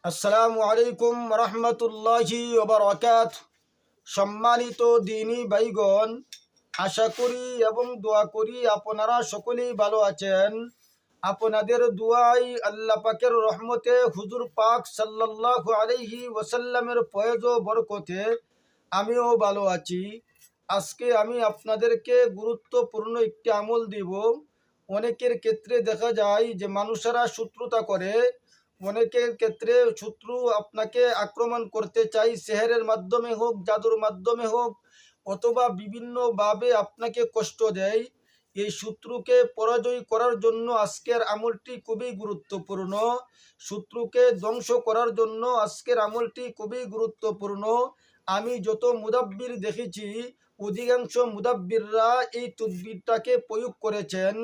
আসসালামু আলাইকুম রহমতুল্লাহি ওয়া বারাকাতুহু। সম্মানিত দিনী ভাইগণ, আশা করি এবং দোয়া করি আপনারা সকলেই ভালো আছেন। আপনাদের দোয়াই আল্লাহ পাকের রহমতে হুজুর পাক সাল্লাল্লাহু আলাইহি ওয়াসাল্লামের ফয়েজ ও বরকতে আমিও ভালো আছি। আজকে আমি আপনাদেরকে গুরুত্বপূর্ণ একটি আমল দিব। অনেকের ক্ষেত্রে দেখা যায় যে মানুষেরা শত্রুতা করে, অনেকের ক্ষেত্রে শত্রু আপনাকে আক্রমণ করতে চাই, সেহেরের মাধ্যমে হোক, জাদুর মাধ্যমে হোক, অথবা বিভিন্নভাবে আপনাকে কষ্ট দেয়। এই শত্রুকে পরাজয় করার জন্য আজকের আমলটি খুবই গুরুত্বপূর্ণ। শত্রুকে ধ্বংস করার জন্য আজকের আমলটি খুবই গুরুত্বপূর্ণ। আমি যত মুদাব্বির দেখেছি, অধিকাংশ মুদাব্বিররা এই তদবিরটাকে প্রয়োগ করেছেন।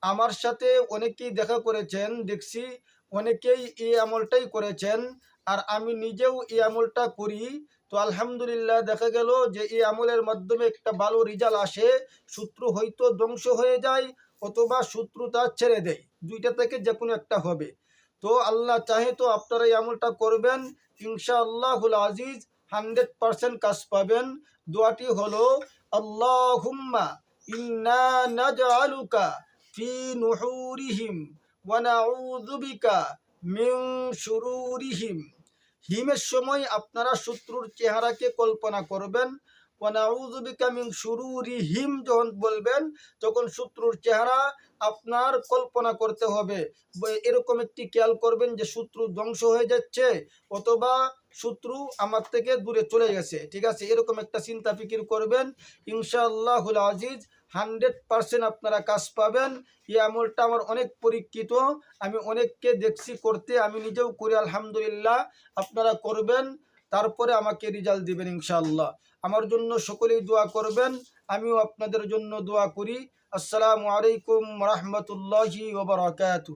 আমার সাথে অনেকেই দেখা করেছেন, দেখছি অনেকেই এই আমলটাই করেছেন, আর আমি নিজেও এই আমলটা করি। তো আলহামদুলিল্লাহ দেখা গেল যে এই আমলের মাধ্যমে একটা ভালো রেজাল্ট আসে। শত্রু হয়তো ধ্বংস হয়ে যায় অথবা শত্রুতা ছেড়ে দেয়, দুইটা থেকে যে কোনো একটা হবে। তো আল্লাহ চাহে তো আপনারা এই আমলটা করবেন, ইনশাআল্লাহুল আজিজ 100% কাজ পাবেন। দোয়াটি হলো, আল্লাহুম্মা ইন্না নাজআলুকা ফি নুহুরিহিম ওয়া নাউযু বিকা মিন শুরুরিহিম। হিমের সময় আপনারা শত্রুর চেহারাকে কল্পনা করবেন। ওয়া নাউযু বিকা মিন শুরুরিহিম যখন বলবেন, তখন শত্রুর চেহারা আপনার কল্পনা করতে হবে। এরকম একটি খেয়াল করবেন যে শত্রু ধ্বংস হয়ে যাচ্ছে অথবা শত্রু আমার থেকে দূরে চলে গেছে, ঠিক আছে, এরকম একটা চিন্তা ফিকির করবেন। ইনশাআল্লাহুল আজিজ 100% আপনারা কাজ পাবেন। এই আমলটা আমার অনেক পরীক্ষিত, আমি অনেককে দেখছি করতে, আমি নিজেও করি আলহামদুলিল্লাহ। আপনারা করবেন, তারপরে আমাকে রেজাল্ট দিবেন ইনশাআল্লাহ। আমার জন্য সকলেই দোয়া করবেন, আমিও আপনাদের জন্য দোয়া করি। আসসালামু আলাইকুম রহমতুল্লাহি ওয়া বারাকাতুহু।